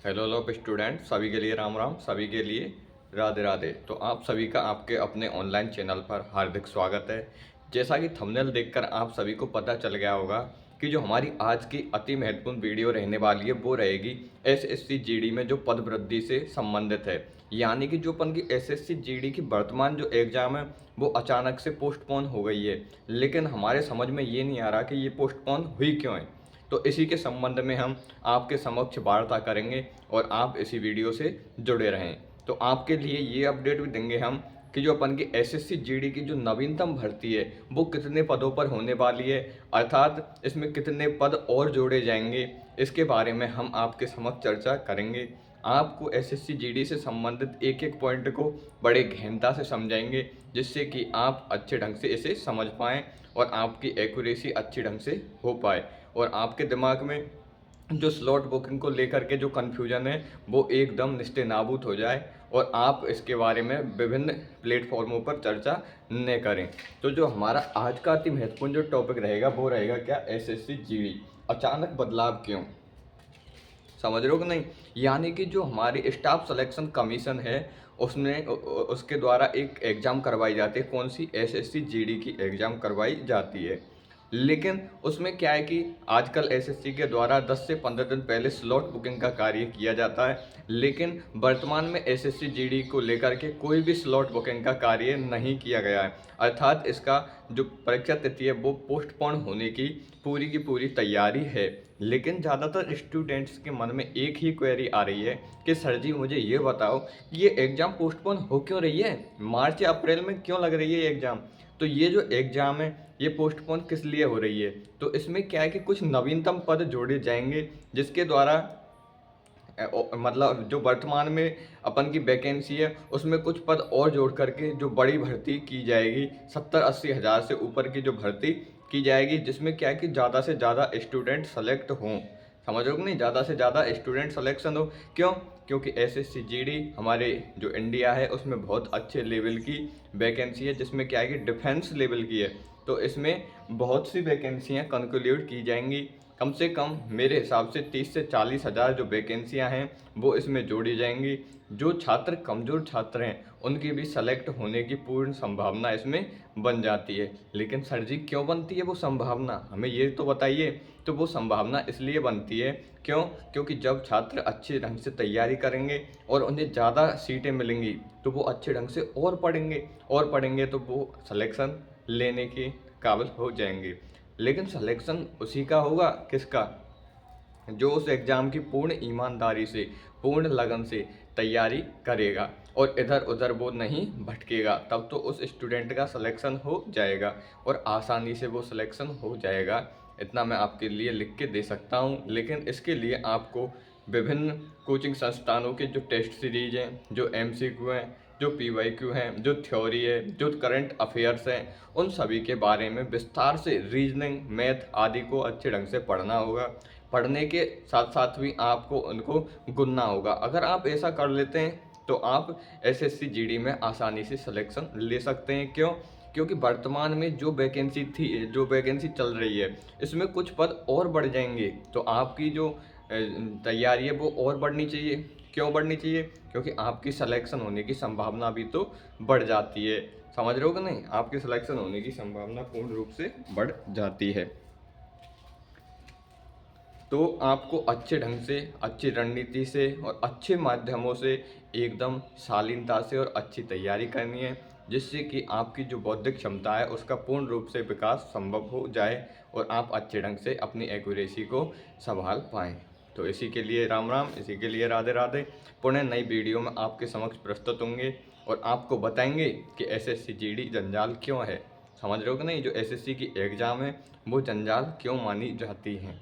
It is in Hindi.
हेलो लोग स्टूडेंट, सभी के लिए राम राम, सभी के लिए राधे राधे। तो आप सभी का आपके अपने ऑनलाइन चैनल पर हार्दिक स्वागत है। जैसा कि थंबनेल देखकर आप सभी को पता चल गया होगा कि जो हमारी आज की अति महत्वपूर्ण वीडियो रहने वाली है वो रहेगी एसएससी जीडी में जो पद वृद्धि से संबंधित है। यानी कि जो अपन की एसएससी जीडी की वर्तमान जो एग्ज़ाम है वो अचानक से पोस्टपोन हो गई है, लेकिन हमारे समझ में ये नहीं आ रहा कि ये पोस्टपोन हुई क्यों है। तो इसी के संबंध में हम आपके समक्ष वार्ता करेंगे और आप इसी वीडियो से जुड़े रहें। तो आपके लिए ये अपडेट भी देंगे हम कि जो अपन की एसएससी जीडी की जो नवीनतम भर्ती है वो कितने पदों पर होने वाली है, अर्थात इसमें कितने पद और जोड़े जाएंगे, इसके बारे में हम आपके समक्ष चर्चा करेंगे। आपको एसएससी जीडी से संबंधित एक एक पॉइंट को बड़े गहनता से समझाएंगे, जिससे कि आप अच्छे ढंग से इसे समझ पाएँ और आपकी एक्यूरेसी अच्छी ढंग से हो पाए और आपके दिमाग में जो स्लॉट बुकिंग को लेकर के जो कन्फ्यूजन है वो एकदम निस्ते नाबूद हो जाए और आप इसके बारे में विभिन्न प्लेटफॉर्मों पर चर्चा न करें। तो जो हमारा आज का अति महत्वपूर्ण जो टॉपिक रहेगा वो रहेगा क्या, एसएससी जीडी अचानक बदलाव क्यों। समझ रहे हो कि नहीं। यानी कि जो हमारी स्टाफ सिलेक्शन कमीशन है उसने उसके द्वारा एक एग्ज़ाम करवाई जाती है, कौन सी, एसएससी जीडी की एग्ज़ाम करवाई जाती है। लेकिन उसमें क्या है कि आजकल एसएससी के द्वारा 10 से 15 दिन पहले स्लॉट बुकिंग का कार्य किया जाता है, लेकिन वर्तमान में एसएससी जीडी को लेकर के कोई भी स्लॉट बुकिंग का कार्य नहीं किया गया है। अर्थात इसका जो परीक्षा तिथि है वो पोस्टपोन होने की पूरी तैयारी है। लेकिन ज़्यादातर स्टूडेंट्स के मन में एक ही क्वेरी आ रही है कि सर जी मुझे ये बताओ कि ये एग्ज़ाम पोस्टपोन हो क्यों रही है, मार्च या अप्रैल में क्यों लग रही है ये एग्ज़ाम। तो ये जो एग्ज़ाम है ये पोस्टपोन किस लिए हो रही है। तो इसमें क्या है कि कुछ नवीनतम पद जोड़े जाएंगे जिसके द्वारा मतलब जो वर्तमान में अपन की वैकेंसी है उसमें कुछ पद और जोड़ करके जो बड़ी भर्ती की जाएगी, 70-80 हज़ार से ऊपर की जो भर्ती की जाएगी, जिसमें क्या है कि ज़्यादा से ज़्यादा स्टूडेंट सेलेक्ट हों। समझ रहे हो कि नहीं, ज़्यादा से ज़्यादा स्टूडेंट सिलेक्शन हो। क्यों? क्योंकि एसएससी जीडी हमारे जो इंडिया है उसमें बहुत अच्छे लेवल की वैकेंसी है, जिसमें क्या है कि डिफेंस लेवल की है। तो इसमें बहुत सी वैकेंसियाँ कंक्लूड की जाएंगी। कम से कम मेरे हिसाब से 30 से 40 हज़ार जो वैकेंसियाँ हैं वो इसमें जोड़ी जाएंगी। जो छात्र कमज़ोर छात्र हैं उनकी भी सेलेक्ट होने की पूर्ण संभावना इसमें बन जाती है। लेकिन सर जी क्यों बनती है वो संभावना, हमें ये तो बताइए। तो वो संभावना इसलिए बनती है, क्यों? क्योंकि जब छात्र अच्छे ढंग से तैयारी करेंगे और उन्हें ज़्यादा सीटें मिलेंगी तो वो अच्छे ढंग से और पढ़ेंगे तो वो सिलेक्शन लेने के काबिल हो जाएंगे। लेकिन सिलेक्शन उसी का होगा किसका, जो उस एग्ज़ाम की पूर्ण ईमानदारी से, पूर्ण लगन से तैयारी करेगा और इधर उधर वो नहीं भटकेगा। तब तो उस स्टूडेंट का सिलेक्शन हो जाएगा और आसानी से वो सिलेक्शन हो जाएगा। इतना मैं आपके लिए लिख के दे सकता हूँ। लेकिन इसके लिए आपको विभिन्न कोचिंग संस्थानों के जो टेस्ट सीरीज हैं, जो एमसीक्यू हैं, जो पीवाईक्यू हैं, जो थ्योरी है, जो करंट अफेयर्स हैं, उन सभी के बारे में विस्तार से रीजनिंग, मैथ आदि को अच्छे ढंग से पढ़ना होगा। पढ़ने के साथ साथ भी आपको उनको गुनना होगा। अगर आप ऐसा कर लेते हैं तो आप एसएससी जीडी में आसानी से सिलेक्शन ले सकते हैं। क्यों? क्योंकि वर्तमान में जो वैकेंसी चल रही है इसमें कुछ पद और बढ़ जाएंगे, तो आपकी जो तैयारी है वो और बढ़नी चाहिए। क्यों बढ़नी चाहिए? क्योंकि आपकी सिलेक्शन होने की संभावना भी तो बढ़ जाती है। समझ रहे हो कि नहीं, आपकी सिलेक्शन होने की संभावना पूर्ण रूप से बढ़ जाती है। तो आपको अच्छे ढंग से, अच्छी रणनीति से और अच्छे माध्यमों से एकदम शालीनता से और अच्छी तैयारी करनी है, जिससे कि आपकी जो बौद्धिक क्षमता है उसका पूर्ण रूप से विकास संभव हो जाए और आप अच्छे ढंग से अपनी एक्यूरेसी को संभाल पाएँ। तो इसी के लिए राम राम, इसी के लिए राधे राधे। पुनः नई वीडियो में आपके समक्ष प्रस्तुत होंगे और आपको बताएंगे कि एसएससी जीडी जंजाल क्यों है। समझ रहे हो कि नहीं, जो एसएससी की एग्ज़ाम है वो जंजाल क्यों मानी जाती हैं।